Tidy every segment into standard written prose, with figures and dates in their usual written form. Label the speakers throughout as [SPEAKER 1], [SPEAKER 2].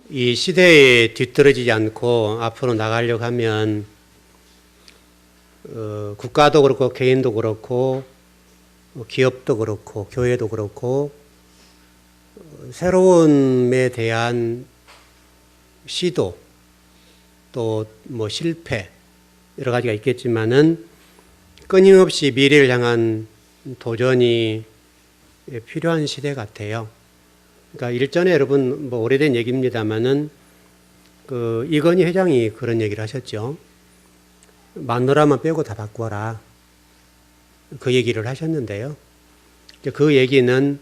[SPEAKER 1] 이 시대에 뒤떨어지지 않고 앞으로 나가려고 하면 국가도 그렇고 개인도 그렇고 기업도 그렇고 교회도 그렇고 새로움에 대한 시도 또 뭐 실패 여러 가지가 있겠지만은 끊임없이 미래를 향한 도전이 필요한 시대 같아요. 그러니까 일전에 여러분 뭐 오래된 얘기입니다만은 그 이건희 회장이 그런 얘기를 하셨죠. 마누라만 빼고 다 바꾸어라. 그 얘기를 하셨는데요. 그 얘기는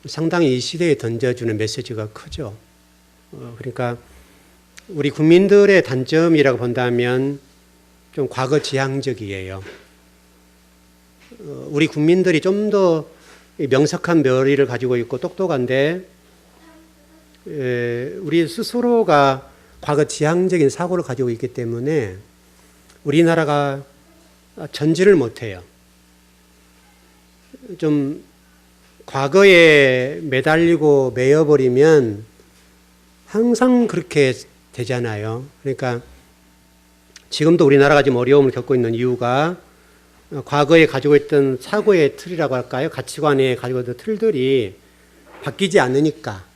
[SPEAKER 1] 상당히 이 시대에 던져주는 메시지가 크죠. 그러니까 우리 국민들의 단점이라고 본다면 좀 과거 지향적이에요. 우리 국민들이 좀 더 명석한 머리를 가지고 있고 똑똑한데 우리 스스로가 과거 지향적인 사고를 가지고 있기 때문에 우리나라가 전진을 못해요. 좀 과거에 매달리고 매여버리면 항상 그렇게 되잖아요. 그러니까 지금도 우리나라가 지금 어려움을 겪고 있는 이유가 과거에 가지고 있던 사고의 틀이라고 할까요? 가치관에 가지고 있던 틀들이 바뀌지 않으니까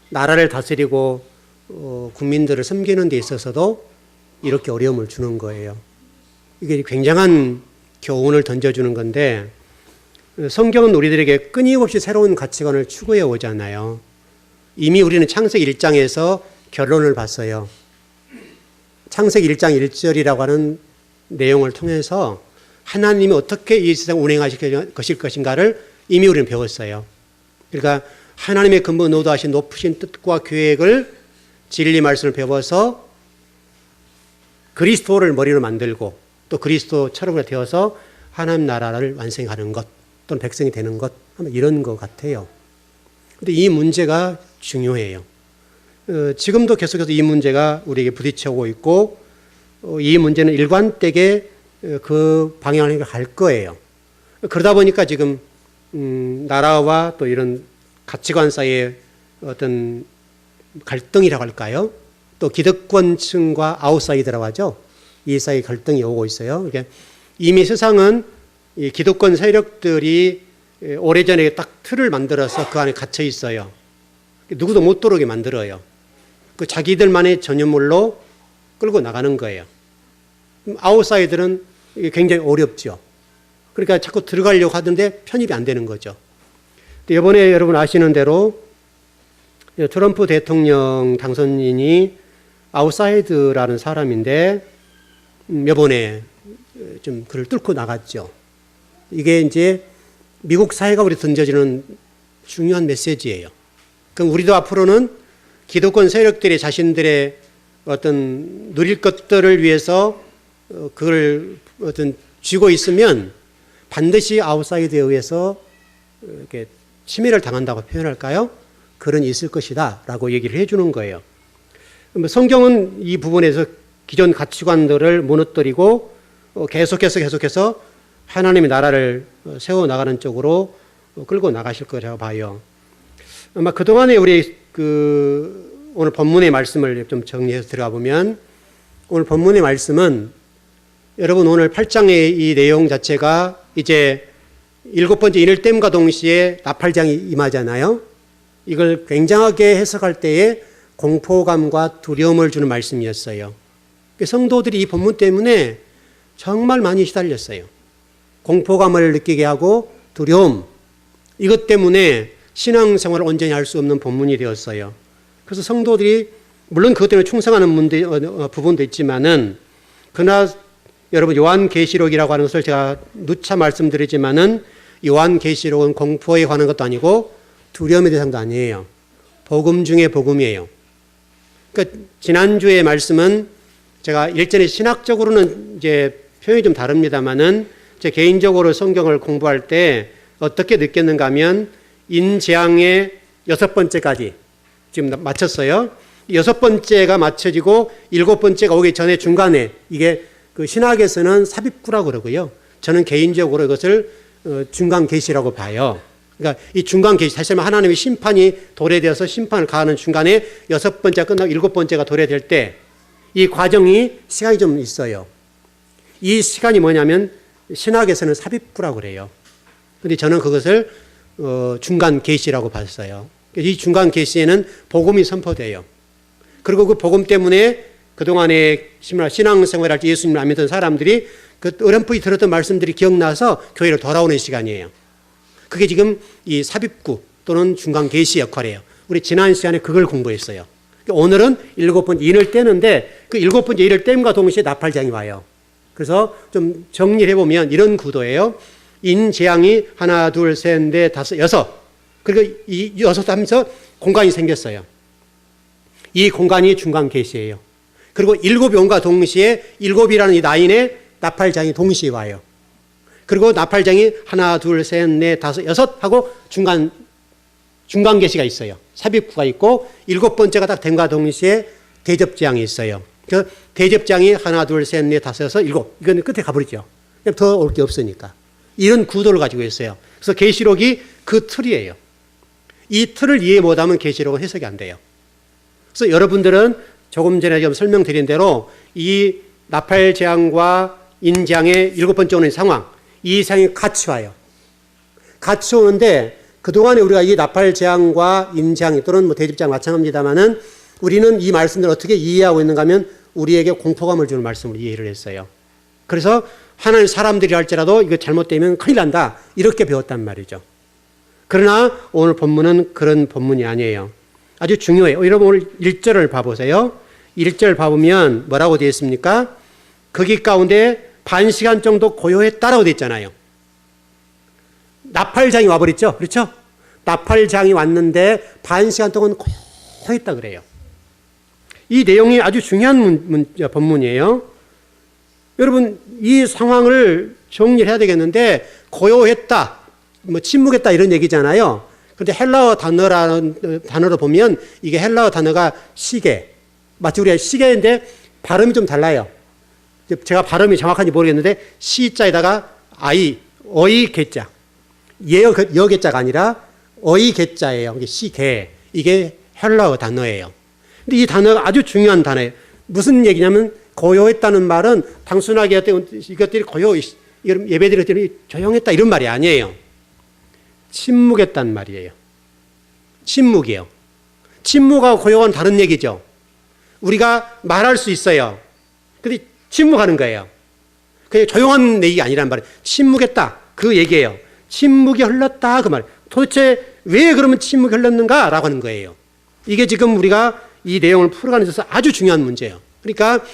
[SPEAKER 1] 나라를 다스리고 국민들을 섬기는 데 있어서도 이렇게 어려움을 주는 거예요. 이게 굉장한 교훈을 던져주는 건데 성경은 우리들에게 끊임없이 새로운 가치관을 추구해 오잖아요. 이미 우리는 창세기 1장에서 결론을 봤어요. 창세기 1장 1절이라고 하는 내용을 통해서 하나님이 어떻게 이 세상을 운행하실 것인가를 이미 우리는 배웠어요. 그러니까 하나님의 근본 의도하신 높으신 뜻과 계획을 진리 말씀을 배워서 그리스도를 머리로 만들고 또 그리스도처럼 되어서 하나님 나라를 완성하는 것 또는 백성이 되는 것 이런 것 같아요. 그런데 이 문제가 중요해요. 지금도 계속해서 이 문제가 우리에게 부딪혀오고 있고 이 문제는 일관되게 그 방향을 갈 거예요. 그러다 보니까 지금 나라와 또 이런 가치관 사이의 어떤 갈등이라고 할까요? 또 기득권층과 아웃사이더라고 하죠. 이 사이 갈등이 오고 있어요. 그러니까 이미 세상은 이 기득권 세력들이 오래전에 딱 틀을 만들어서 그 안에 갇혀 있어요. 누구도 못 들어오게 만들어요. 그 자기들만의 전유물로 끌고 나가는 거예요. 아웃사이더는 굉장히 어렵죠. 그러니까 자꾸 들어가려고 하던데 편입이 안 되는 거죠. 이번에 여러분 아시는 대로 트럼프 대통령 당선인이 아웃사이드라는 사람인데 이번에 좀 그를 뚫고 나갔죠. 이게 이제 미국 사회가 우리 던져지는 중요한 메시지예요. 그럼 우리도 앞으로는 기득권 세력들이 자신들의 어떤 누릴 것들을 위해서 그걸 어떤 쥐고 있으면 반드시 아웃사이드에 의해서 이렇게 침해를 당한다고 표현할까요? 그런 일이 있을 것이다 라고 얘기를 해주는 거예요. 성경은 이 부분에서 기존 가치관들을 무너뜨리고 계속해서 하나님의 나라를 세워나가는 쪽으로 끌고 나가실 거라고 봐요. 아마 그동안에 우리 오늘 본문의 말씀을 좀 정리해서 들어가 보면 오늘 본문의 말씀은 여러분 오늘 8장의 이 내용 자체가 이제 7번째 인을땜과 동시에 나팔장이 임하잖아요. 이걸 굉장하게 해석할 때에 공포감과 두려움을 주는 말씀이었어요. 성도들이 이 본문 때문에 정말 많이 시달렸어요. 공포감을 느끼게 하고 두려움, 이것 때문에 신앙생활을 온전히 할 수 없는 본문이 되었어요. 그래서 성도들이 물론 그것 때문에 충성하는 부분도 있지만은 그러나 여러분 요한계시록이라고 하는 것을 제가 누차 말씀드리지만은 요한계시록은 공포에 관한 것도 아니고 두려움의 대상도 아니에요. 복음 중에 복음이에요. 그러니까 지난주의 말씀은 제가 일전에 신학적으로는 이제 표현이 좀 다릅니다만은 제 개인적으로 성경을 공부할 때 어떻게 느꼈는가 하면 인재앙의 6번째까지 지금 마쳤어요. 6번째가 맞춰지고 7번째가 오기 전에 중간에 이게 그 신학에서는 삽입구라고 그러고요. 저는 개인적으로 이것을 중간 계시라고 봐요. 그러니까 이 중간 계시, 다시 말하면 하나님의 심판이 도래되어서 심판을 가하는 중간에 6번째가 끝나고 7번째가 도래될 때 이 과정이 시간이 좀 있어요. 이 시간이 뭐냐면 신학에서는 삽입구라고 그래요. 근데 저는 그것을 중간 계시라고 봤어요. 이 중간 계시에는 복음이 선포돼요. 그리고 그 복음 때문에 그동안에 신앙생활할 때 예수님을 안 믿던 사람들이 그 어렴풋이 들었던 말씀들이 기억나서 교회로 돌아오는 시간이에요. 그게 지금 이 삽입구 또는 중간 계시 역할이에요. 우리 지난 시간에 그걸 공부했어요. 오늘은 7번째 인을 떼는데 그 7번째 인을 땜과 동시에 나팔장이 와요. 그래서 좀 정리를 해보면 이런 구도예요. 인, 재앙이 하나, 둘, 셋, 넷, 다섯, 여섯. 그리고 이 여섯 하면서 공간이 생겼어요. 이 공간이 중간 계시예요. 그리고 7이 온과 동시에 7이라는 이 라인에 나팔장이 동시에 와요. 그리고 나팔장이 하나, 둘, 셋, 넷, 다섯, 여섯 하고 중간 계시가 있어요. 삽입구가 있고 7번째가 딱 된과 동시에 대접장이 있어요. 그 대접장이 하나, 둘, 셋, 넷, 다섯, 여섯, 7. 이건 끝에 가버리죠. 더 올 게 없으니까. 이런 구도를 가지고 있어요. 그래서 계시록이 그 틀이에요. 이 틀을 이해 못하면 계시록은 해석이 안 돼요. 그래서 여러분들은 조금 전에 좀 설명드린 대로 이 나팔 재앙과 인재앙의 7번째 오는 상황, 이 상황이 같이 와요. 같이 오는데 그동안에 우리가 이 나팔 재앙과 인재앙 또는 뭐 대집장 마찬가지입니다만은 우리는 이 말씀들을 어떻게 이해하고 있는가 하면 우리에게 공포감을 주는 말씀을 이해를 했어요. 그래서 하나님 사람들이 할지라도 이거 잘못되면 큰일 난다. 이렇게 배웠단 말이죠. 그러나 오늘 본문은 그런 본문이 아니에요. 아주 중요해요. 여러분 오늘 1절을 봐보세요. 1절 봐보면 뭐라고 되어 있습니까? 거기 가운데 반 시간 정도 고요했다라고 되어 있잖아요. 나팔장이 와버렸죠. 그렇죠? 나팔장이 왔는데 반 시간 동안 고요했다 그래요. 이 내용이 아주 중요한 본문이에요. 여러분 이 상황을 정리를 해야 되겠는데 고요했다, 뭐 침묵했다 이런 얘기잖아요. 그런데 헬라어 단어라는 단어로 보면 이게 헬라어 단어가 시계. 마치 우리가 시계인데 발음이 좀 달라요. 제가 발음이 정확한지 모르겠는데 시자에다가 어이 개자. 여 개자가 아니라 어이 개자예요. 이게 시계. 이게 헬라어 단어예요. 근데 이 단어가 아주 중요한 단어예요. 무슨 얘기냐면 고요했다는 말은 단순하게 이것들이 예배드렸더니 조용했다 이런 말이 아니에요. 침묵했단 말이에요. 침묵이에요. 침묵하고 고요한 다른 얘기죠. 우리가 말할 수 있어요. 근데 침묵하는 거예요. 그게 조용한 얘기가 아니란 말이에요. 침묵했다. 그 얘기예요. 침묵이 흘렀다. 그 말. 도대체 왜 그러면 침묵이 흘렀는가? 라고 하는 거예요. 이게 지금 우리가 이 내용을 풀어가는 데서 아주 중요한 문제예요. 그러니까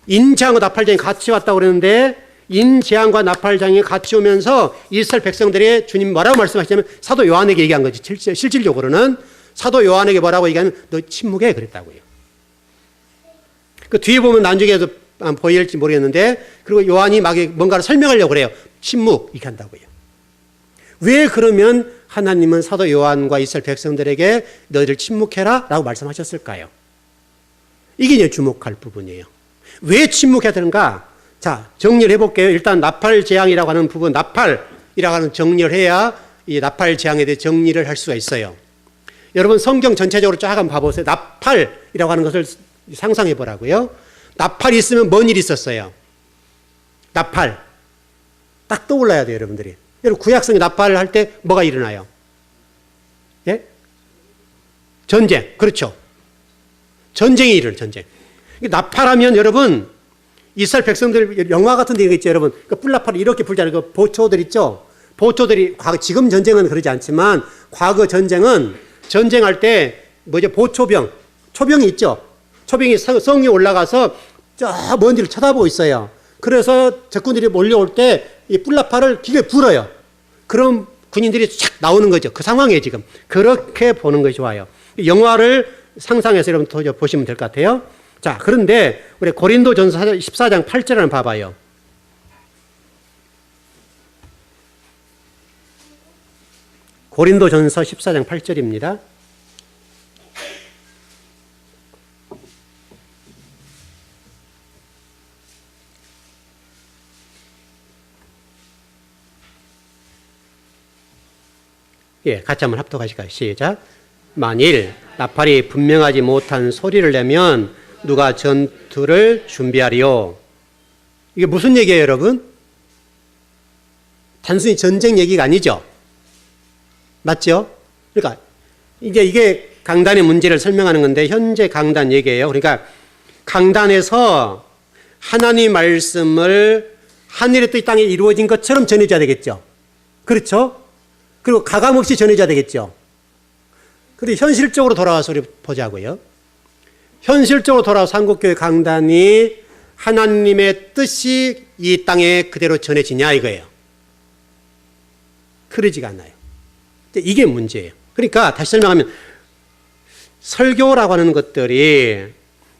[SPEAKER 1] 인재앙과 나팔장이 같이 왔다고 그러는데 인재앙과 나팔장이 같이 오면서 이스라엘 백성들의 주님 뭐라고 말씀하시냐면 사도 요한에게 얘기한 거지. 실질적으로는 사도 요한에게 뭐라고 얘기하면 너 침묵해 그랬다고요. 그 뒤에 보면 나중에도 보일지 모르겠는데 그리고 요한이 막 뭔가를 설명하려고 그래요. 침묵 이렇게 한다고요. 왜 그러면 하나님은 사도 요한과 이스라엘 백성들에게 너희들 침묵해라 라고 말씀하셨을까요? 이게 이제 주목할 부분이에요. 왜 침묵해야 되는가? 자, 정리를 해볼게요. 일단 나팔 재앙이라고 하는 부분, 나팔이라고 하는 정리를 해야 이 나팔 재앙에 대해 정리를 할 수가 있어요. 여러분 성경 전체적으로 쫙 한번 봐보세요. 나팔이라고 하는 것을 상상해 보라고요. 나팔이 있으면 뭔 일이 있었어요? 나팔. 딱 떠올라야 돼요, 여러분들이. 여러분 구약성에 나팔을 할 때 뭐가 일어나요? 예? 전쟁. 그렇죠. 전쟁이 일어나요, 전쟁. 나팔하면 여러분 이스라엘 백성들 영화 같은 데 있죠, 여러분. 그 뿔나팔을 이렇게 불잖아요. 그 보초들 있죠. 보초들이 지금 전쟁은 그러지 않지만 과거 전쟁은 전쟁할 때 뭐죠? 보초병, 초병이 있죠. 초병이 성에 올라가서 저 먼 데를 쳐다보고 있어요. 그래서 적군들이 몰려올 때 이 뿔나팔을 길게 불어요. 그럼 군인들이 쫙 나오는 거죠. 그 상황이에요, 지금. 그렇게 보는 것이 좋아요. 영화를 상상해서 여러분 더 보시면 될 것 같아요. 자, 그런데 우리 고린도전서 14장 8절을 봐봐요. 고린도전서 14장 8절입니다. 예, 같이 한번 합독하실까요? 시작. 만일 나팔이 분명하지 못한 소리를 내면 누가 전투를 준비하리요. 이게 무슨 얘기예요, 여러분? 단순히 전쟁 얘기가 아니죠. 맞죠? 그러니까 이제 이게 강단의 문제를 설명하는 건데 현재 강단 얘기예요. 그러니까 강단에서 하나님 말씀을 하늘의 뜻 땅에 이루어진 것처럼 전해져야 되겠죠. 그렇죠? 그리고 가감없이 전해져야 되겠죠. 그리고 현실적으로 돌아와서 우리 보자고요. 현실적으로 돌아와서 한국교회 강단이 하나님의 뜻이 이 땅에 그대로 전해지냐 이거예요. 그러지가 않아요. 이게 문제예요. 그러니까 다시 설명하면 설교라고 하는 것들이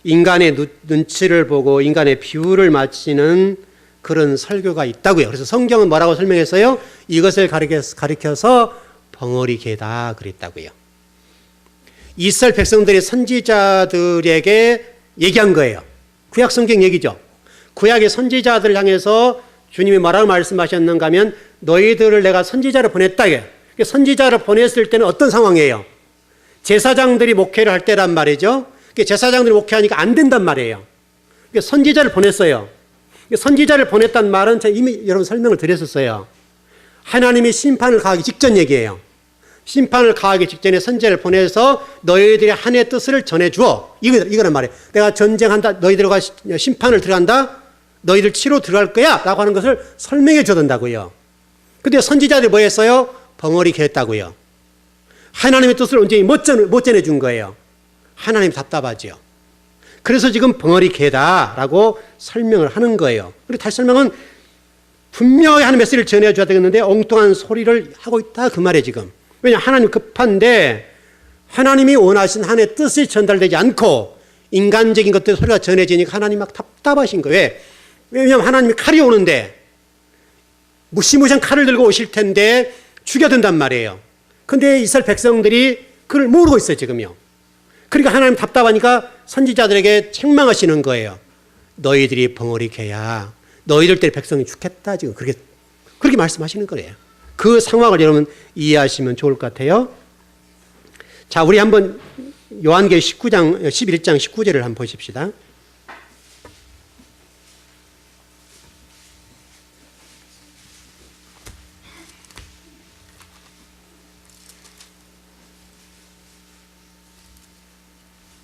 [SPEAKER 1] 인간의 눈치를 보고 인간의 비율을 맞추는 그런 설교가 있다고요. 그래서 성경은 뭐라고 설명했어요? 이것을 가리켜서 벙어리개다 그랬다고요. 이스라엘 백성들이 선지자들에게 얘기한 거예요. 구약 성경 얘기죠. 구약의 선지자들을 향해서 주님이 뭐라고 말씀하셨는가 하면 너희들을 내가 선지자를 보냈다. 선지자를 보냈을 때는 어떤 상황이에요? 제사장들이 목회를 할 때란 말이죠. 제사장들이 목회하니까 안 된단 말이에요. 선지자를 보냈어요. 선지자를 보냈단 말은 제가 이미 여러분 설명을 드렸었어요. 하나님이 심판을 가하기 직전 얘기예요. 심판을 가하기 직전에 선지자를 보내서 너희들이 하나님의 뜻을 전해주어. 이거란 말이에요. 내가 전쟁한다. 너희들과 심판을 들어간다. 너희들 치러 들어갈 거야. 라고 하는 것을 설명해 줘 된다고요. 근데 선지자들이 뭐 했어요? 벙어리게 했다고요. 하나님의 뜻을 온전히 못 전해준 거예요. 하나님 답답하죠. 그래서 지금 벙어리개다라고 설명을 하는 거예요. 그리고 다시 설명은 분명히 하나님의 메시지를 전해줘야 되겠는데 엉뚱한 소리를 하고 있다 그 말이에요 지금. 왜냐하면 하나님 급한데 하나님이 원하신 하나님의 뜻이 전달되지 않고 인간적인 것들 소리가 전해지니까 하나님 막 답답하신 거예요. 왜? 왜냐하면 하나님이 칼이 오는데 무시무시한 칼을 들고 오실 텐데 죽여든단 말이에요. 근데 이스라엘 백성들이 그걸 모르고 있어요 지금요. 그러니까 하나님 답답하니까 선지자들에게 책망하시는 거예요. 너희들이 벙어리개야. 너희들 때문에 백성이 죽겠다. 지금 그렇게 말씀하시는 거예요. 그 상황을 여러분 이해하시면 좋을 것 같아요. 자, 우리 한번 요한계시록 11장 19절을 한번 보십시다.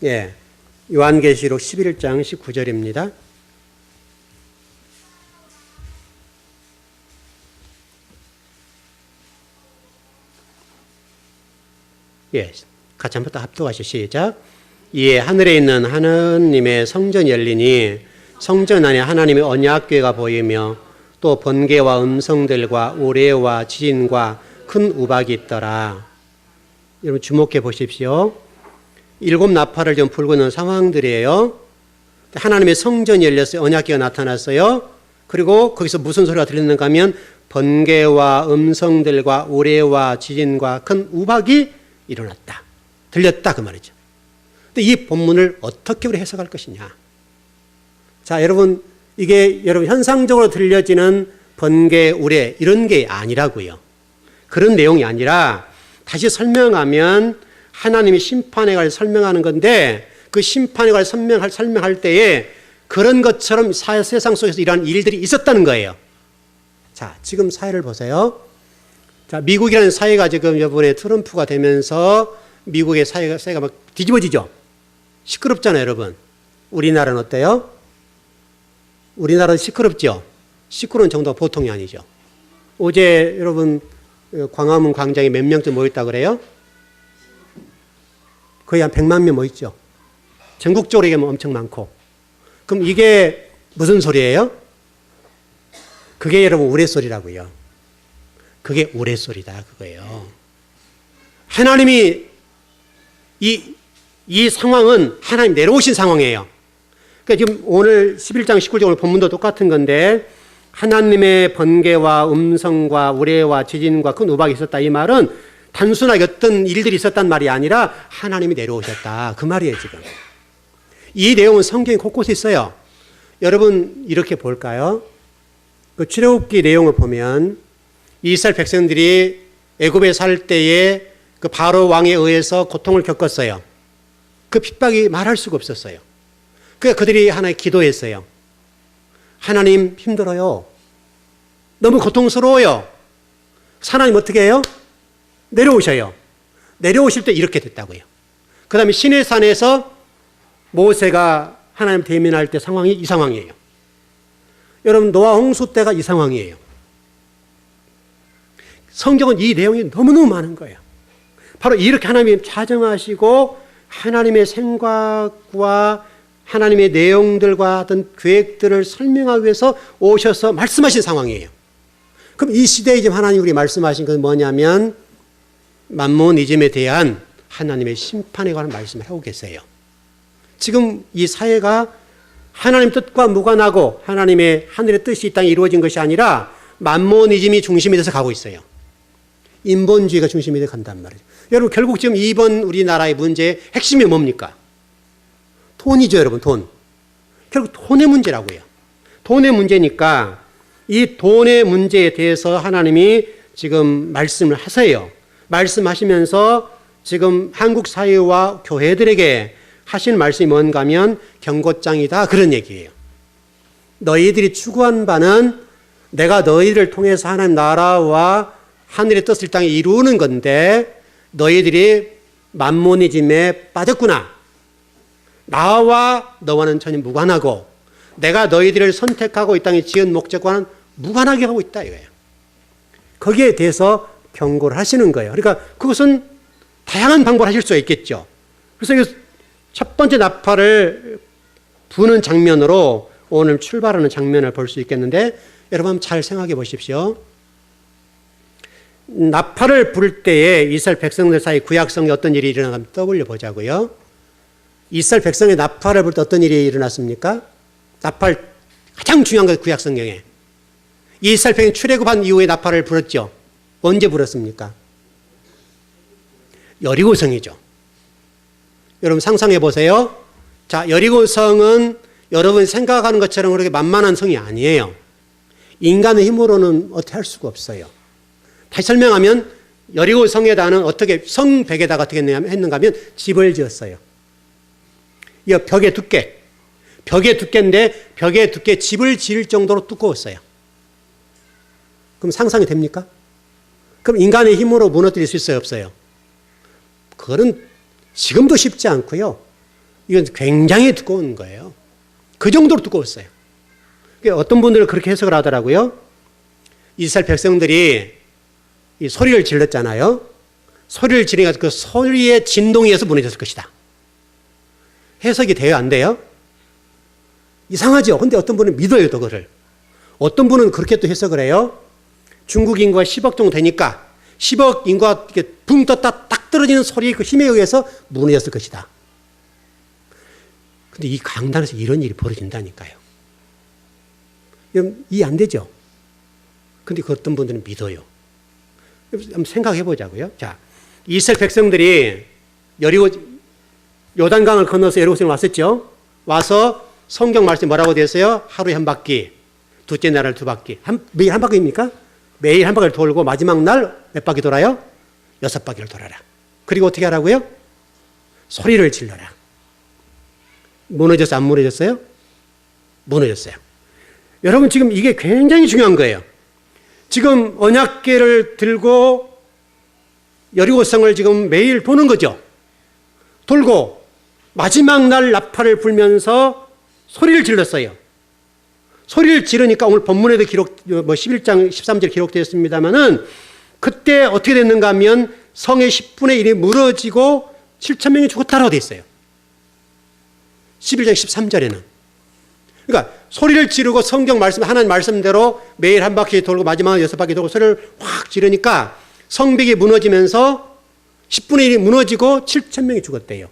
[SPEAKER 1] 예, 요한계시록 11장 19절입니다. 예, 같이 한번 더 합독하시죠. 시작. 이에 하늘에 있는 하나님의 성전이 열리니 성전 안에 하나님의 언약궤가 보이며 또 번개와 음성들과 우레와 지진과 큰 우박이 있더라. 여러분 주목해 보십시오. 7 나팔을 좀 불고 있는 상황들이에요. 하나님의 성전이 열렸어요. 언약궤가 나타났어요. 그리고 거기서 무슨 소리가 들리는가 하면 번개와 음성들과 우레와 지진과 큰 우박이 일어났다. 들렸다 그 말이죠. 근데 이 본문을 어떻게 우리 해석할 것이냐. 자, 여러분 이게 여러분 현상적으로 들려지는 번개, 우레 이런 게 아니라고요. 그런 내용이 아니라 다시 설명하면 하나님이 심판의 갈 설명하는 건데 그 심판의 갈 설명할 때에 그런 것처럼 세상 속에서 이러한 일들이 있었다는 거예요. 자, 지금 사회를 보세요. 자, 미국이라는 사회가 지금 이번에 트럼프가 되면서 미국의 사회가 막 뒤집어지죠. 시끄럽잖아요, 여러분. 우리나라는 어때요? 우리나라는 시끄럽죠. 시끄러운 정도가 보통이 아니죠. 어제 여러분 광화문 광장에 몇 명쯤 모였다 그래요? 거의 한 100만 명 모였죠. 전국적으로 얘기하면 엄청 많고. 그럼 이게 무슨 소리예요? 그게 여러분 우레소리라고요. 그게 우레소리다 그거예요. 하나님이 이 상황은 하나님 내려오신 상황이에요. 그러니까 지금 오늘 11장 19절 오늘 본문도 똑같은 건데 하나님의 번개와 음성과 우레와 지진과 큰 우박이 있었다. 이 말은 단순하게 어떤 일들이 있었단 말이 아니라 하나님이 내려오셨다. 그 말이에요 지금. 이 내용은 성경에 곳곳에 있어요. 여러분 이렇게 볼까요? 그 출애굽기 내용을 보면 이스라엘 백성들이 애굽에 살 때에 그 바로 왕에 의해서 고통을 겪었어요. 그 핍박이 말할 수가 없었어요. 그래서 그들이 하나님 기도했어요. 하나님 힘들어요. 너무 고통스러워요. 하나님 어떻게 해요? 내려오셔요. 내려오실 때 이렇게 됐다고요. 그 다음에 시내산에서 모세가 하나님 대면할 때 상황이 이 상황이에요. 여러분 노아 홍수 때가 이 상황이에요. 성경은 이 내용이 너무너무 많은 거예요. 바로 이렇게 하나님이 자정하시고 하나님의 생각과 하나님의 내용들과 어떤 계획들을 설명하기 위해서 오셔서 말씀하신 상황이에요. 그럼 이 시대에 지금 하나님 우리 말씀하신 건 뭐냐면 만몬이즘에 대한 하나님의 심판에 관한 말씀을 하고 계세요. 지금 이 사회가 하나님 뜻과 무관하고 하나님의 하늘의 뜻이 이 땅에 이루어진 것이 아니라 만몬이즘이 중심이 돼서 가고 있어요. 인본주의가 중심이 돼서 간단 말이죠. 여러분 결국 지금 이번 우리나라의 문제의 핵심이 뭡니까? 돈이죠, 여러분. 돈. 결국 돈의 문제라고요. 돈의 문제니까 이 돈의 문제에 대해서 하나님이 지금 말씀을 하세요. 말씀하시면서 지금 한국 사회와 교회들에게 하신 말씀이 뭔가 하면 경고장이다 그런 얘기예요. 너희들이 추구한 바는 내가 너희들을 통해서 하나님 나라와 하늘의 뜻을 땅에 이루는 건데 너희들이 만모니즘에 빠졌구나. 나와 너와는 전혀 무관하고 내가 너희들을 선택하고 이 땅에 지은 목적과는 무관하게 하고 있다 이거예요. 거기에 대해서 경고를 하시는 거예요. 그러니까 그것은 다양한 방법을 하실 수가 있겠죠. 그래서 첫 번째 나팔을 부는 장면으로 오늘 출발하는 장면을 볼 수 있겠는데 여러분 잘 생각해 보십시오. 나팔을 불 때에 이스라엘 백성들 사이 구약성에 어떤 일이 일어나면 떠올려 보자고요. 이스라엘 백성의 나팔을 불 때 어떤 일이 일어났습니까? 나팔 가장 중요한 것 구약성경에. 이스라엘 백성이 출애굽한 이후에 나팔을 불었죠. 언제 불었습니까? 여리고성이죠. 여러분 상상해 보세요. 자, 여리고성은 여러분 생각하는 것처럼 그렇게 만만한 성이 아니에요. 인간의 힘으로는 어떻게 할 수가 없어요. 다시 설명하면 여리고성에다는 어떻게 성벽에다가 어떻게 했는가 하면 집을 지었어요. 이 벽의 두께인데 벽의 두께 집을 지을 정도로 두꺼웠어요. 그럼 상상이 됩니까? 그럼 인간의 힘으로 무너뜨릴 수 있어요, 없어요? 그건 지금도 쉽지 않고요. 이건 굉장히 두꺼운 거예요. 그 정도로 두꺼웠어요. 어떤 분들은 그렇게 해석을 하더라고요. 이스라엘 백성들이 이 소리를 질렀잖아요. 소리를 지르니까 그 소리의 진동에 의해서 무너졌을 것이다. 해석이 돼요, 안 돼요? 이상하죠? 근데 어떤 분은 믿어요, 또 그거를. 어떤 분은 그렇게 또 해석을 해요. 중국 인구가 10억 정도 되니까 10억 인구가 이렇게 붕 떴다 딱 떨어지는 소리의 그 힘에 의해서 무너졌을 것이다. 근데 이 강단에서 이런 일이 벌어진다니까요. 이해 안 되죠? 근데 그 어떤 분들은 믿어요. 한번 생각해 보자고요. 자, 이스라엘 백성들이 요단강을 건너서 여리고성에 왔었죠. 와서 성경 말씀이 뭐라고 되어 있어요? 하루에 한 바퀴, 둘째 날을 두 바퀴. 매일 한 바퀴입니까? 매일 한 바퀴를 돌고 마지막 날 몇 바퀴 돌아요? 6바퀴를 돌아라. 그리고 어떻게 하라고요? 소리를 질러라. 무너졌어요? 안 무너졌어요? 무너졌어요. 여러분 지금 이게 굉장히 중요한 거예요. 지금 언약궤를 들고 여리고성을 지금 매일 도는 거죠. 돌고 마지막 날 나팔을 불면서 소리를 질렀어요. 소리를 지르니까 오늘 본문에도 11장 13절 기록되었습니다만은 그때 어떻게 됐는가 하면 성의 10분의 1이 무너지고 7천 명이 죽었다라고 되어 있어요. 11장 13절에는. 그러니까 소리를 지르고 성경 말씀, 하나님 말씀대로 매일 한 바퀴 돌고 마지막 6바퀴 돌고 소리를 확 지르니까 성벽이 무너지면서 10분의 1이 무너지고 7천 명이 죽었대요.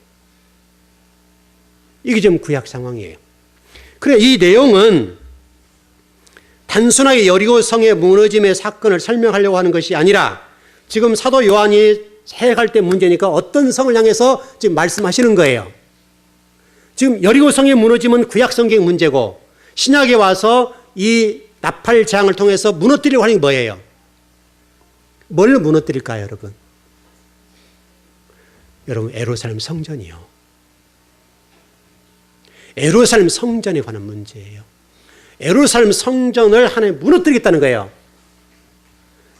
[SPEAKER 1] 이게 지금 구약 상황이에요. 그래, 이 내용은 단순하게 여리고성의 무너짐의 사건을 설명하려고 하는 것이 아니라 지금 사도 요한이 해갈 때 문제니까 어떤 성을 향해서 지금 말씀하시는 거예요. 지금 여리고성의 무너짐은 구약 성경의 문제고 신약에 와서 이 나팔 재앙을 통해서 무너뜨리려고 하는 게 뭐예요? 뭘 무너뜨릴까요, 여러분? 여러분, 예루살렘 성전이요. 예루살렘 성전에 관한 문제예요. 예루살렘 성전을 하나님 무너뜨리겠다는 거예요.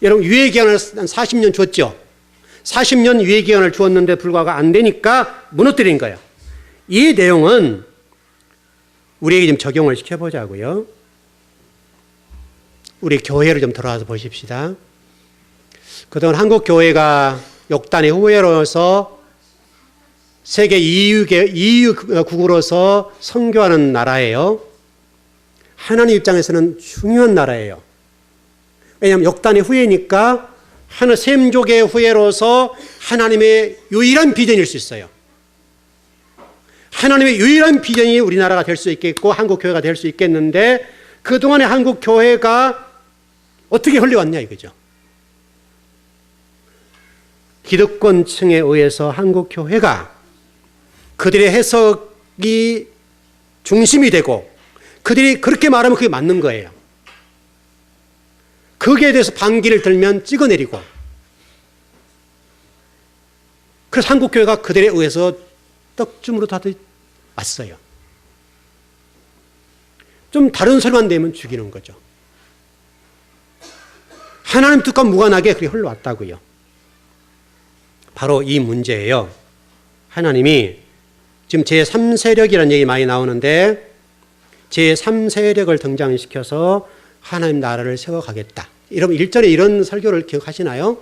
[SPEAKER 1] 여러분, 유예기한을 한 40년 줬죠. 40년 유예기한을 주었는데 불구하고 안 되니까 무너뜨린 거예요. 이 내용은 우리에게 좀 적용을 시켜보자고요. 우리 교회를 좀 들어와서 보십시다. 그동안 한국 교회가 욕단의 후예로서 세계 EU 국으로서 선교하는 나라예요. 하나님 입장에서는 중요한 나라예요. 왜냐하면 욕단의 후예니까 하나님 셈족의 후예로서 하나님의 유일한 비전일 수 있어요. 하나님의 유일한 비전이 우리나라가 될 수 있겠고 한국 교회가 될 수 있겠는데 그동안의 한국 교회가 어떻게 흘러왔냐 이거죠. 기득권층에 의해서 한국 교회가 그들의 해석이 중심이 되고 그들이 그렇게 말하면 그게 맞는 거예요. 거기에 대해서 반기를 들면 찍어내리고 그래서 한국 교회가 그들에 의해서 떡줌으로 다들 왔어요. 좀 다른 소리만 내면 죽이는 거죠. 하나님 뜻과 무관하게 그렇게 흘러왔다고요. 바로 이 문제예요. 하나님이 지금 제3세력이라는 얘기 많이 나오는데 제3세력을 등장시켜서 하나님 나라를 세워가겠다. 여러분 1절에 이런 설교를 기억하시나요?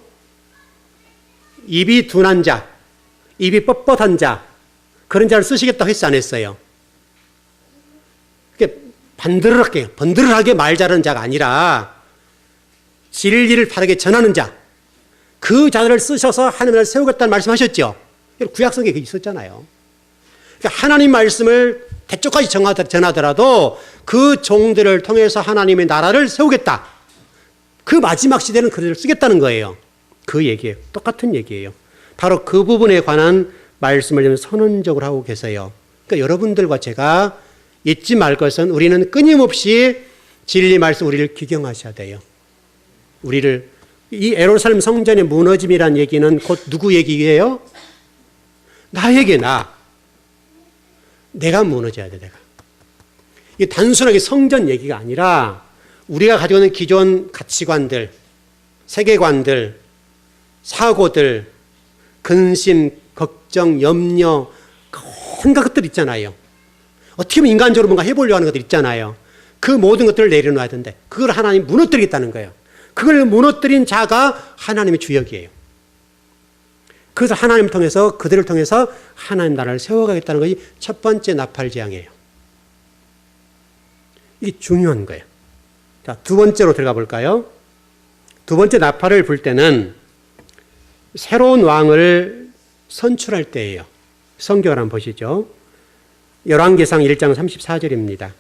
[SPEAKER 1] 입이 둔한 자, 입이 뻣뻣한 자, 그런 자를 쓰시겠다고 했어 안 했어요? 번들하게 말 잘하는 자가 아니라 진리를 바르게 전하는 자, 그 자들을 쓰셔서 하나님을 세우겠다는 말씀하셨죠. 구약성에 있었잖아요. 그러니까 하나님 말씀을 대쪽까지 전하더라도 그 종들을 통해서 하나님의 나라를 세우겠다. 그 마지막 시대는 그들을 쓰겠다는 거예요. 그 얘기예요. 똑같은 얘기예요. 바로 그 부분에 관한 말씀을 좀 선언적으로 하고 계세요. 그러니까 여러분들과 제가 잊지 말 것은 우리는 끊임없이 진리 말씀 우리를 귀경하셔야 돼요. 이 예루살렘 성전의 무너짐이란 얘기는 곧 누구 얘기예요? 나에게 내가 무너져야 돼, 내가. 이게 단순하게 성전 얘기가 아니라 우리가 가지고 있는 기존 가치관들, 세계관들, 사고들, 근심, 걱정, 염려, 온갖 것들 있잖아요. 어떻게 보면 인간적으로 뭔가 해보려고 하는 것들 있잖아요. 그 모든 것들을 내려놔야 된대. 그걸 하나님 무너뜨리겠다는 거예요. 그걸 무너뜨린 자가 하나님의 주역이에요. 그래서 하나님을 통해서 그들을 통해서 하나님 나라를 세워가겠다는 것이 첫 번째 나팔제왕이에요. 이게 중요한 거예요. 자, 두 번째로 들어가 볼까요? 두 번째 나팔을 불 때는 새로운 왕을 선출할 때예요. 성경을 한번 보시죠. 열왕기상 1장 34절입니다.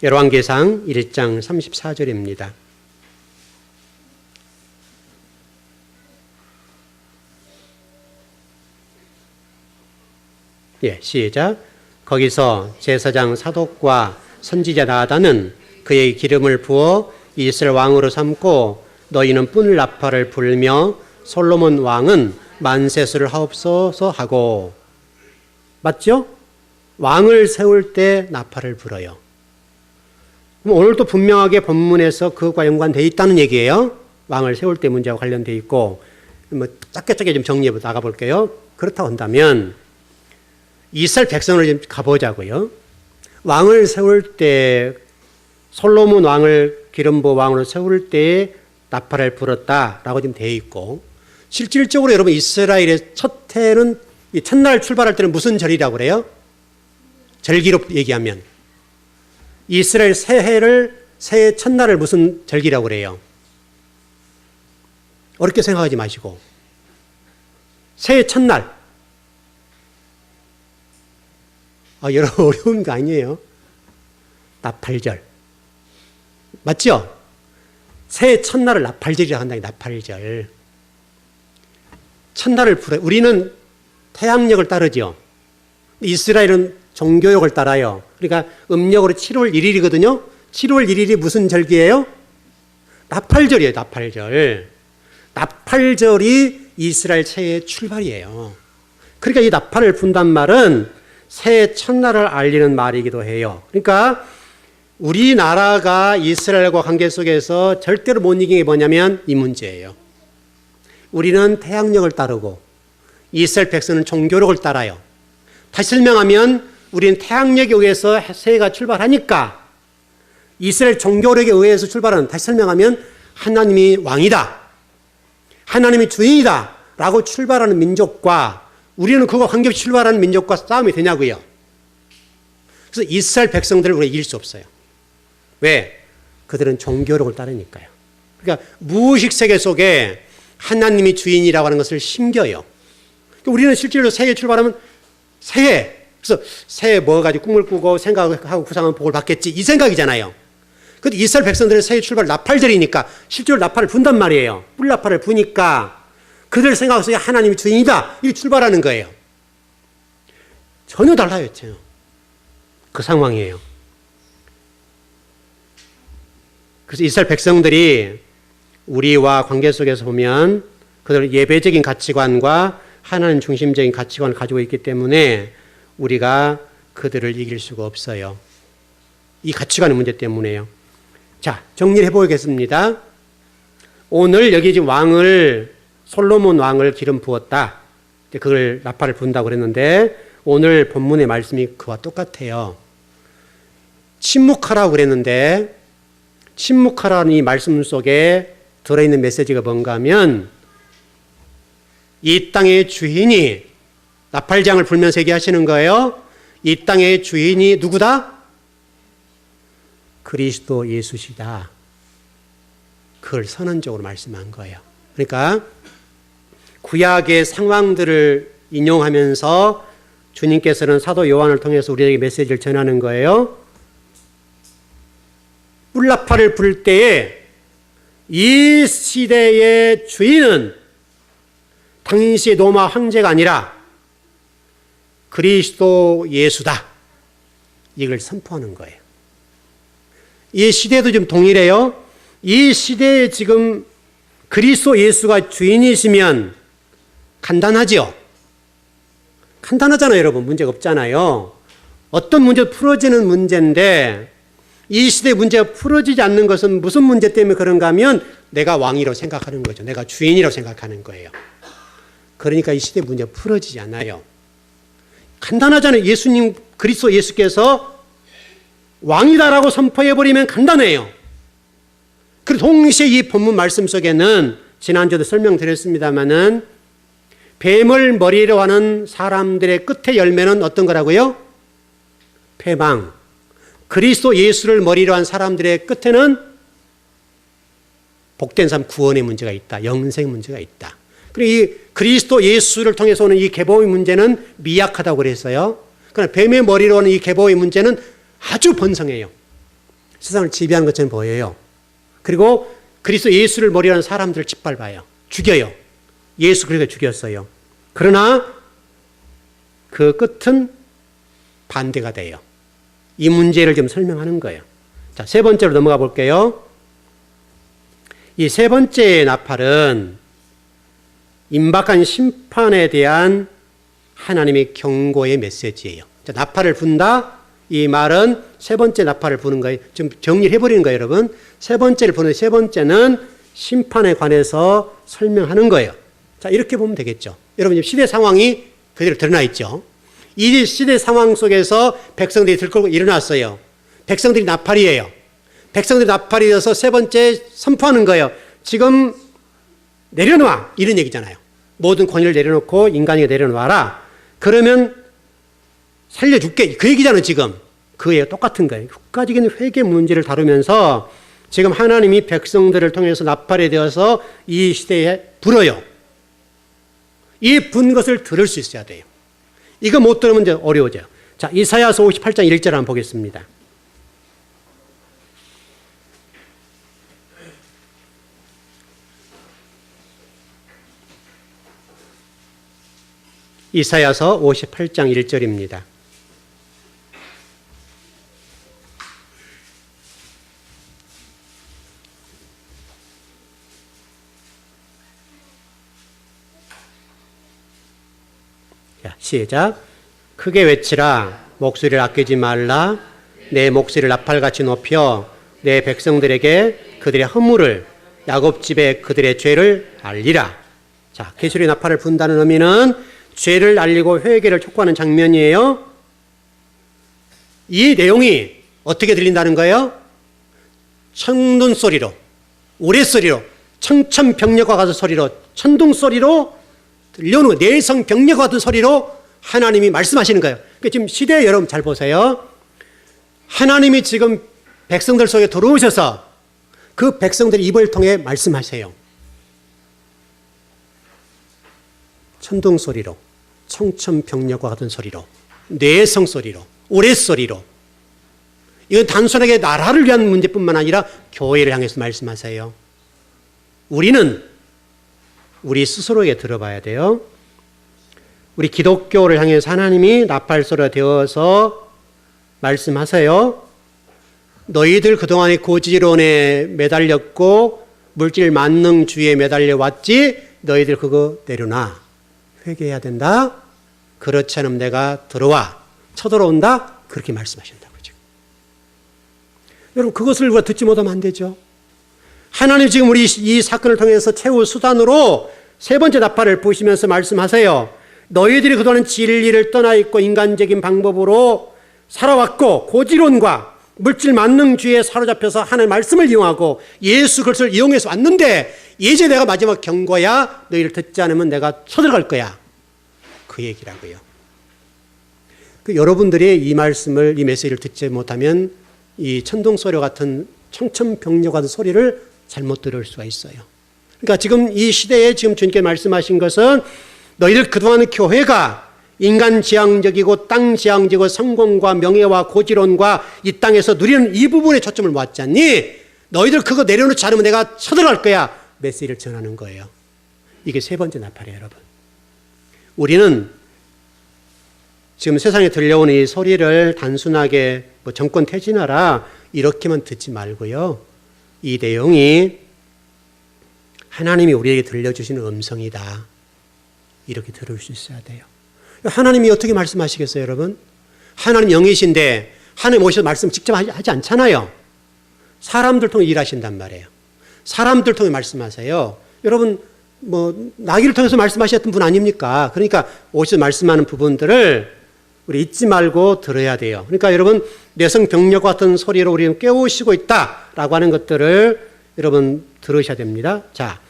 [SPEAKER 1] 열왕기상 1장 34절입니다. 시작. 거기서 제사장 사독과 선지자 나단은 그의 기름을 부어 이스라엘 왕으로 삼고 너희는 뿔 나팔을 불며 솔로몬 왕은 만세수를 하옵소서 하고. 맞죠? 왕을 세울 때 나팔을 불어요. 그럼 오늘도 분명하게 본문에서 그것과 연관되어 있다는 얘기예요. 왕을 세울 때 문제와 관련되어 있고, 짧게 좀 정리해 나가볼게요. 그렇다고 한다면 이스라엘 백성을 좀 가보자고요. 왕을 세울 때 솔로몬 왕을 기름부어 왕으로 세울 때 나팔을 불었다라고 지금 되어 있고, 실질적으로 여러분 이스라엘의 첫 해는 첫날 출발할 때는 무슨 절이라고 그래요? 절기로 얘기하면 이스라엘 새해 첫날을 무슨 절기라고 그래요? 어렵게 생각하지 마시고 새해 첫날. 여러분 어려운 거 아니에요? 나팔절. 맞죠? 새해 첫날을 나팔절이라고 한다니. 나팔절. 첫날을 불어요. 우리는 태양력을 따르죠. 이스라엘은 종교력을 따라요. 그러니까 음력으로 7월 1일이거든요. 7월 1일이 무슨 절기예요? 나팔절이에요. 나팔절. 나팔절이 이스라엘 새해의 출발이에요. 그러니까 이 나팔을 분단 말은 새해 첫날을 알리는 말이기도 해요. 그러니까 우리나라가 이스라엘과 관계 속에서 절대로 못 이긴 게 뭐냐면 이 문제예요. 우리는 태양력을 따르고 이스라엘 백성은 종교력을 따라요. 다시 설명하면 우리는 태양력에 의해서 새해가 출발하니까 이스라엘 종교력에 의해서 출발하는, 다시 설명하면 하나님이 왕이다, 하나님이 주인이다 라고 출발하는 민족과 우리는 그거 관계없이 출발하는 민족과 싸움이 되냐고요. 그래서 이스라엘 백성들을 우리가 이길 수 없어요. 왜? 그들은 종교력을 따르니까요. 그러니까 무의식 세계 속에 하나님이 주인이라고 하는 것을 심겨요. 우리는 실제로 새해 출발하면 새해, 그래서 새해 뭐 가지고 꿈을 꾸고 생각하고 구상한 복을 받겠지 이 생각이잖아요. 근데 이스라엘 백성들은 새해 출발 나팔절이니까 실제로 나팔을 분단 말이에요. 뿔나팔을 부니까 그들 생각 속에 하나님이 주인이다 이렇게 출발하는 거예요. 전혀 달라요. 전혀. 그 상황이에요. 그래서 이스라엘 백성들이 우리와 관계 속에서 보면 그들은 예배적인 가치관과 하나님 중심적인 가치관을 가지고 있기 때문에 우리가 그들을 이길 수가 없어요. 이 가치관의 문제 때문에요. 자, 정리를 해보겠습니다. 오늘 여기 지금 솔로몬 왕을 기름 부었다. 그걸 나팔을 분다고 그랬는데 오늘 본문의 말씀이 그와 똑같아요. 침묵하라고 그랬는데 침묵하라는 이 말씀 속에 들어있는 메시지가 뭔가 하면 이 땅의 주인이 나팔장을 불면서 얘기하시는 거예요. 이 땅의 주인이 누구다? 그리스도 예수시다. 그걸 선언적으로 말씀한 거예요. 그러니까 구약의 상황들을 인용하면서 주님께서는 사도 요한을 통해서 우리에게 메시지를 전하는 거예요. 뿔나팔을 불 때에 이 시대의 주인은 당시의 로마 황제가 아니라 그리스도 예수다. 이걸 선포하는 거예요. 이 시대도 좀 동일해요. 이 시대에 지금 그리스도 예수가 주인이시면 간단하죠? 간단하잖아요, 여러분. 문제가 없잖아요. 어떤 문제도 풀어지는 문제인데 이 시대의 문제가 풀어지지 않는 것은 무슨 문제 때문에 그런가 하면 내가 왕이라고 생각하는 거죠. 내가 주인이라고 생각하는 거예요. 그러니까 이 시대의 문제가 풀어지지 않아요. 간단하잖아요. 예수님, 그리스도 예수께서 왕이다라고 선포해버리면 간단해요. 그리고 동시에 이 본문 말씀 속에는 지난주에도 설명드렸습니다마는 뱀을 머리로 하는 사람들의 끝의 열매는 어떤 거라고요? 패망. 그리스도 예수를 머리로 한 사람들의 끝에는 복된 삶, 구원의 문제가 있다. 영생 문제가 있다. 그리고 이 그리스도 예수를 통해서 오는 이 계보의 문제는 미약하다고 그랬어요. 그러나 뱀의 머리로 하는 이 계보의 문제는 아주 번성해요. 세상을 지배하는 것처럼 보여요. 그리고 그리스도 예수를 머리로 하는 사람들을 짓밟아요. 죽여요. 예수 그리스도가 죽였어요. 그러나 그 끝은 반대가 돼요. 이 문제를 좀 설명하는 거예요. 자, 세 번째로 넘어가 볼게요. 이 세 번째 나팔은 임박한 심판에 대한 하나님의 경고의 메시지예요. 자, 나팔을 분다. 이 말은 세 번째 나팔을 부는 거예요. 좀 정리를 해버리는 거예요, 여러분. 세 번째를 부는 세 번째는 심판에 관해서 설명하는 거예요. 자, 이렇게 보면 되겠죠. 여러분, 시대 상황이 그대로 드러나 있죠. 이 시대 상황 속에서 백성들이 들끓고 일어났어요. 백성들이 나팔이에요. 백성들이 나팔이 되어서 세 번째 선포하는 거예요. 지금 내려놔. 이런 얘기잖아요. 모든 권위를 내려놓고 인간에게 내려놔라. 그러면 살려줄게. 그 얘기잖아요, 지금. 그에 똑같은 거예요. 국가적인 회개 문제를 다루면서 지금 하나님이 백성들을 통해서 나팔이 되어서 이 시대에 불어요. 이 분 것을 들을 수 있어야 돼요. 이거 못 들으면 이제 어려워져요. 자, 이사야서 58장 1절 한번 보겠습니다. 이사야서 58장 1절입니다. 자, 시작. 크게 외치라. 목소리를 아끼지 말라. 내 목소리를 나팔같이 높여 내 백성들에게 그들의 허물을, 야곱 집에 그들의 죄를 알리라. 자, 계시록의 나팔을 분다는 의미는 죄를 알리고 회개를 촉구하는 장면이에요. 이 내용이 어떻게 들린다는 거예요? 천둥 소리로, 우레소리로, 청천벽력과 같은 소리로, 천둥 소리로 들려오는 거예요. 내성벽력과 같은 소리로 하나님이 말씀하시는 거예요. 그러니까 지금 시대에 여러분 잘 보세요. 하나님이 지금 백성들 속에 들어오셔서 그 백성들의 입을 통해 말씀하세요. 천둥 소리로, 청천벽력과 같은 소리로, 내성 소리로, 우레소리로. 이건 단순하게 나라를 위한 문제뿐만 아니라 교회를 향해서 말씀하세요. 우리는 우리 스스로에게 들어봐야 돼요. 우리 기독교를 향해서 하나님이 나팔소리가 되어서 말씀하세요. 너희들 그동안에 고지론에 매달렸고 물질 만능주의에 매달려 왔지. 너희들 그거 내려놔. 회개해야 된다. 그렇지 않으면 내가 들어와. 쳐들어온다. 그렇게 말씀하신다고 지금. 여러분 그것을 우리가 듣지 못하면 안 되죠. 하나님 지금 우리 이 사건을 통해서 최후 수단으로 세 번째 나팔을 부시면서 말씀하세요. 너희들이 그동안 진리를 떠나 있고 인간적인 방법으로 살아왔고 고지론과 물질 만능주의에 사로잡혀서 하나님의 말씀을 이용하고 예수 그리스도를 이용해서 왔는데 이제 내가 마지막 경고야. 너희를 듣지 않으면 내가 쳐들어갈 거야. 그 얘기라고요. 여러분들이 이 말씀을, 이 메시지를 듣지 못하면 이 천둥소리 같은 청천벽력 같은 소리를 잘못 들을 수가 있어요. 그러니까 지금 이 시대에 지금 주님께 말씀하신 것은 너희들 그동안 교회가 인간 지향적이고 땅 지향적이고 성공과 명예와 고지론과 이 땅에서 누리는 이 부분에 초점을 모았지 않니? 너희들 그거 내려놓지 않으면 내가 쳐들어갈 거야. 메시지를 전하는 거예요. 이게 세 번째 나팔이에요, 여러분. 우리는 지금 세상에 들려오는 이 소리를 단순하게 뭐 정권 퇴진하라 이렇게만 듣지 말고요. 이 내용이 하나님이 우리에게 들려주시는 음성이다. 이렇게 들을 수 있어야 돼요. 하나님이 어떻게 말씀하시겠어요, 여러분? 하나님 영이신데 하나님 오셔서 말씀 직접 하지 않잖아요. 사람들 통해 일하신단 말이에요. 사람들 통해 말씀하세요. 여러분 뭐 나귀를 통해서 말씀하셨던 분 아닙니까? 그러니까 오셔서 말씀하는 부분들을 우리 잊지 말고 들어야 돼요. 그러니까 여러분 내성병력 같은 소리로 우리는 깨우시고 있다라고 하는 것들을 여러분 들으셔야 됩니다. 자,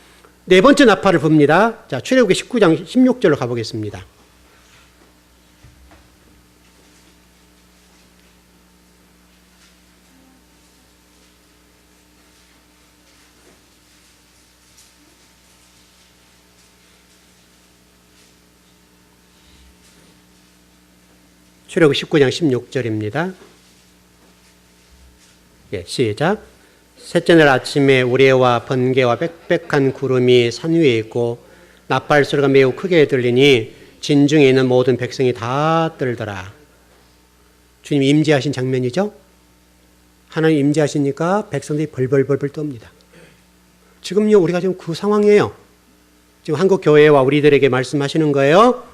[SPEAKER 1] 네 번째 나팔을 붑니다. 자, 출애굽기 19장 16절로 가보겠습니다. 출애굽기 19장 16절입니다. 예, 시작. 셋째 날 아침에 우레와 번개와 빽빽한 구름이 산 위에 있고 나팔 소리가 매우 크게 들리니 진중에 있는 모든 백성이 다 떨더라. 주님 임재하신 장면이죠. 하나님 임재하시니까 백성들이 벌벌벌벌 떱니다. 지금요 우리가 지금 그 상황이에요. 지금 한국 교회와 우리들에게 말씀하시는 거예요.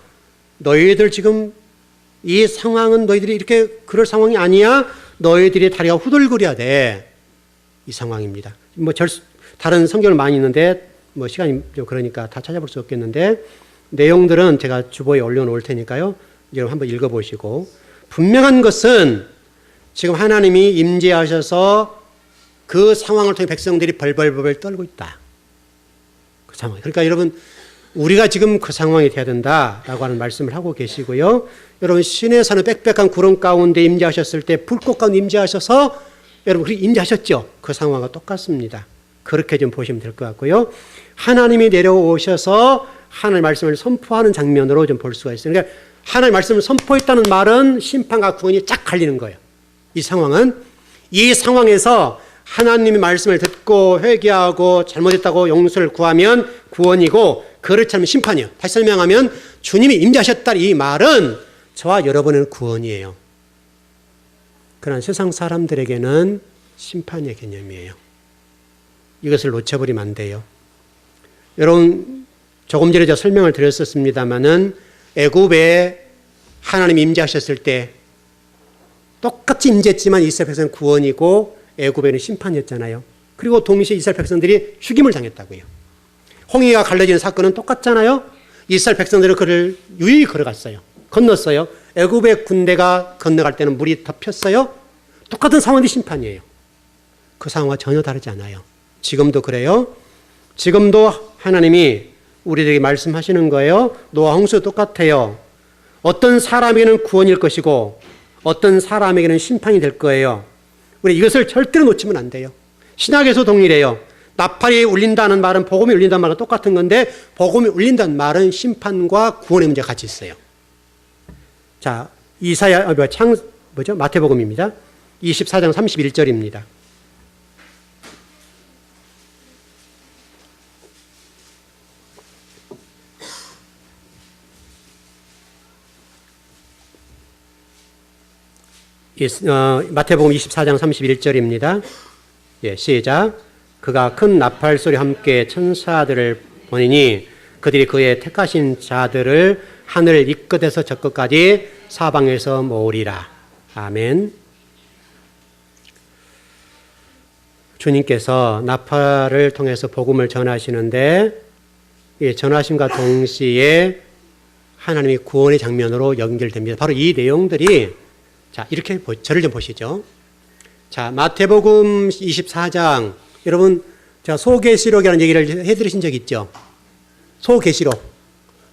[SPEAKER 1] 너희들 지금 이 상황은 너희들이 이렇게 그럴 상황이 아니야. 너희들이 다리가 후들거려야 돼. 이 상황입니다. 뭐 다른 성경을 많이 있는데 뭐 시간이 좀 그러니까 다 찾아볼 수 없겠는데 내용들은 제가 주보에 올려놓을 테니까요. 여러분 한번 읽어보시고 분명한 것은 지금 하나님이 임재하셔서 그 상황을 통해 백성들이 벌벌벌 떨고 있다. 그 상황. 그러니까 여러분 우리가 지금 그 상황이 돼야 된다라고 하는 말씀을 하고 계시고요. 여러분 신의 산의 빽빽한 구름 가운데 임재하셨을 때 불꽃 가운데 임재하셔서 여러분 그렇게 임재하셨죠. 그 상황과 똑같습니다. 그렇게 좀 보시면 될 것 같고요. 하나님이 내려오셔서 하나님의 말씀을 선포하는 장면으로 좀 볼 수가 있어요. 그러니까 하나님의 말씀을 선포했다는 말은 심판과 구원이 쫙 갈리는 거예요. 이 상황은 이 상황에서 하나님의 말씀을 듣고 회개하고 잘못했다고 용서를 구하면 구원이고 그렇지 않으면 심판이에요. 다시 설명하면 주님이 임재하셨다 이 말은 저와 여러분은 구원이에요. 그러나 세상 사람들에게는 심판의 개념이에요. 이것을 놓쳐버리면 안 돼요. 여러분 조금 전에 제가 설명을 드렸었습니다마는 애굽에 하나님이 임재하셨을 때 똑같이 임재했지만 이스라엘 백성은 구원이고 애굽에는 심판이었잖아요. 그리고 동시에 이스라엘 백성들이 죽임을 당했다고요. 홍해가 갈라지는 사건은 똑같잖아요. 이스라엘 백성들은 그를 유유히 걸어갔어요. 건넜어요. 애굽의 군대가 건너갈 때는 물이 덮였어요. 똑같은 상황이 심판이에요. 그 상황과 전혀 다르지 않아요. 지금도 그래요. 지금도 하나님이 우리에게 말씀하시는 거예요. 노아 홍수 똑같아요. 어떤 사람에게는 구원일 것이고 어떤 사람에게는 심판이 될 거예요. 우리 이것을 절대로 놓치면 안 돼요. 신약에서 동일해요. 나팔이 울린다는 말은 복음이 울린다는 말은 똑같은 건데 복음이 울린다는 말은 심판과 구원의 문제가 같이 있어요. 자, 마태복음입니다. 24장 31절입니다. 마태복음 24장 31절입니다. 예, 시작. 그가 큰 나팔 소리와 함께 천사들을 보내니 그들이 그의 택하신 자들을 하늘 이 끝에서 저 끝까지 사방에서 모으리라. 아멘. 주님께서 나팔을 통해서 복음을 전하시는데 전하심과 동시에 하나님의 구원의 장면으로 연결됩니다. 바로 이 내용들이 자, 이렇게 저를 좀 보시죠. 자, 마태복음 24장. 여러분, 제가 소계시록이라는 얘기를 해드리신 적 있죠? 소계시록.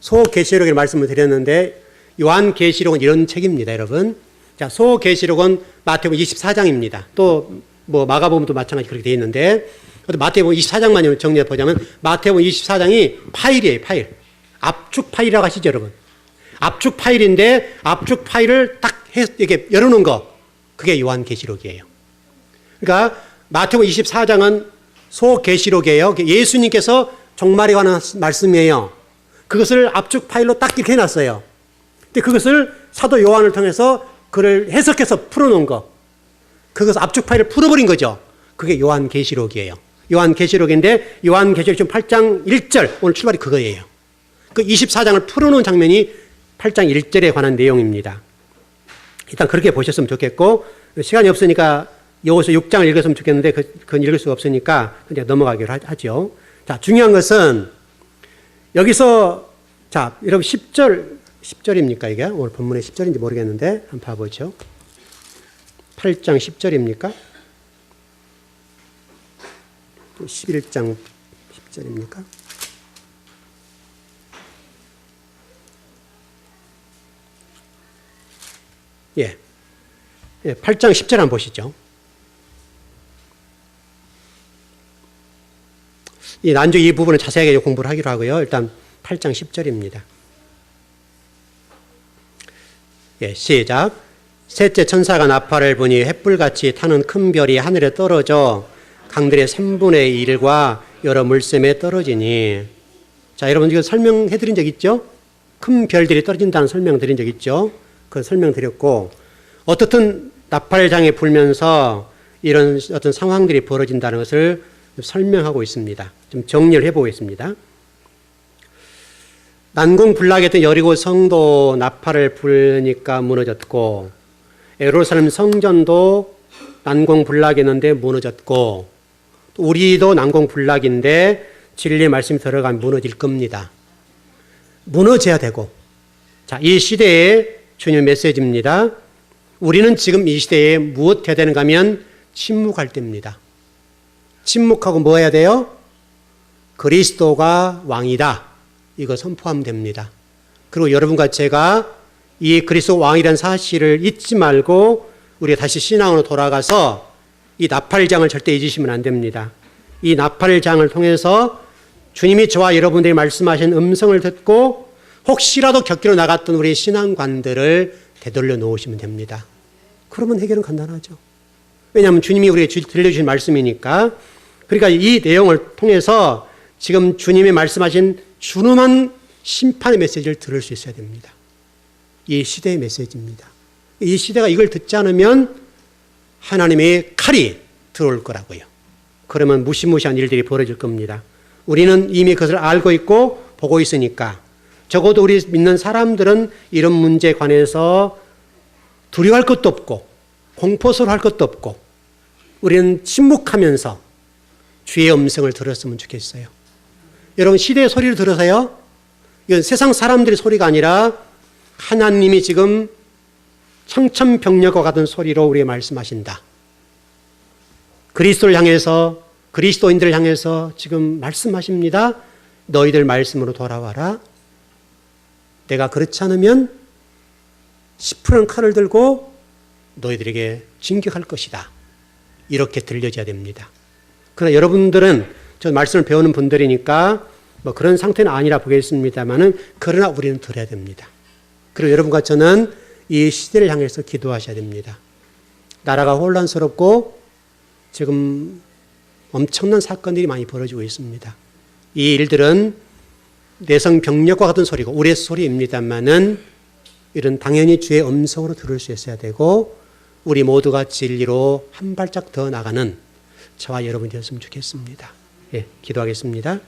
[SPEAKER 1] 소계시록이라는 말씀을 드렸는데, 요한계시록은 이런 책입니다, 여러분. 자, 소계시록은 마태복음 24장입니다. 또, 마가복음도 마찬가지 그렇게 되어 있는데, 마태복음 24장만 정리해 보자면, 마태복음 24장이 파일이에요, 파일. 압축 파일이라고 하시죠, 여러분. 압축 파일인데, 압축 파일을 딱 이렇게 열어놓은 거, 그게 요한계시록이에요. 그러니까 마태복음 24장은 소계시록이에요. 예수님께서 종말에 관한 말씀이에요. 그것을 압축 파일로 딱 이렇게 해놨어요. 근데 그것을 사도 요한을 통해서 그를 해석해서 풀어놓은 거, 그것을 압축 파일을 풀어버린 거죠. 그게 요한계시록이에요. 요한계시록인데 요한계시록 지금 8장 1절, 오늘 출발이 그거예요. 그 24장을 풀어놓은 장면이 8장 1절에 관한 내용입니다. 일단 그렇게 보셨으면 좋겠고, 시간이 없으니까 여기서 6장을 읽었으면 좋겠는데 그건 읽을 수가 없으니까 그냥 넘어가기로 하죠. 자, 중요한 것은 여기서, 자, 여러분 10절입니까 이게? 오늘 본문의 10절인지 모르겠는데 한번 봐보죠. 8장 10절입니까? 11장 10절입니까? 예. 8장 10절 한번 보시죠. 나중에 이 부분은 자세하게 공부를 하기로 하고요. 일단 8장 10절입니다. 예, 시작. 셋째 천사가 나팔을 부니 횃불같이 타는 큰 별이 하늘에 떨어져 강들의 3분의 1과 여러 물샘에 떨어지니. 자, 여러분 이거 설명해 드린 적 있죠? 큰 별들이 떨어진다는 설명 드린 적 있죠? 그 설명드렸고, 어떻든 나팔장에 불면서 이런 어떤 상황들이 벌어진다는 것을 설명하고 있습니다. 좀 정리를 해보겠습니다. 난공불락했던 여리고 성도 나팔을 불니까 무너졌고, 예루살렘 성전도 난공불락했는데 무너졌고, 우리도 난공불락인데 진리의 말씀이 들어가면 무너질 겁니다. 무너져야 되고, 자, 이 시대에 주님의 메시지입니다. 우리는 지금 이 시대에 무엇 해야 되는가 하면 침묵할 때입니다. 침묵하고 뭐 해야 돼요? 그리스도가 왕이다. 이거 선포하면 됩니다. 그리고 여러분과 제가 이 그리스도 왕이라는 사실을 잊지 말고 우리가 다시 신앙으로 돌아가서 이 나팔장을 절대 잊으시면 안 됩니다. 이 나팔장을 통해서 주님이 저와 여러분들이 말씀하신 음성을 듣고 혹시라도 곁길로 나갔던 우리 신앙관들을 되돌려 놓으시면 됩니다. 그러면 해결은 간단하죠. 왜냐하면 주님이 우리에게 들려주신 말씀이니까. 그러니까 이 내용을 통해서 지금 주님이 말씀하신 준엄한 심판의 메시지를 들을 수 있어야 됩니다. 이 시대의 메시지입니다. 이 시대가 이걸 듣지 않으면 하나님의 칼이 들어올 거라고요. 그러면 무시무시한 일들이 벌어질 겁니다. 우리는 이미 그것을 알고 있고 보고 있으니까 적어도 우리 믿는 사람들은 이런 문제에 관해서 두려워할 것도 없고 공포스러워할 것도 없고 우리는 침묵하면서 주의 음성을 들었으면 좋겠어요. 여러분 시대의 소리를 들으세요. 이건 세상 사람들의 소리가 아니라 하나님이 지금 청천벽력과 같은 소리로 우리에게 말씀하신다. 그리스도를 향해서 그리스도인들을 향해서 지금 말씀하십니다. 너희들 말씀으로 돌아와라. 내가 그렇지 않으면 10%는 칼을 들고 너희들에게 진격할 것이다. 이렇게 들려져야 됩니다. 그러나 여러분들은 저 말씀을 배우는 분들이니까 뭐 그런 상태는 아니라 보겠습니다만은 그러나 우리는 들어야 됩니다. 그리고 여러분과 저는 이 시대를 향해서 기도하셔야 됩니다. 나라가 혼란스럽고 지금 엄청난 사건들이 많이 벌어지고 있습니다. 이 일들은 내성 병력과 같은 소리고 우리의 소리입니다만은 이런 당연히 주의 음성으로 들을 수 있어야 되고 우리 모두가 진리로 한 발짝 더 나가는 저와 여러분이 되었으면 좋겠습니다. 예, 기도하겠습니다.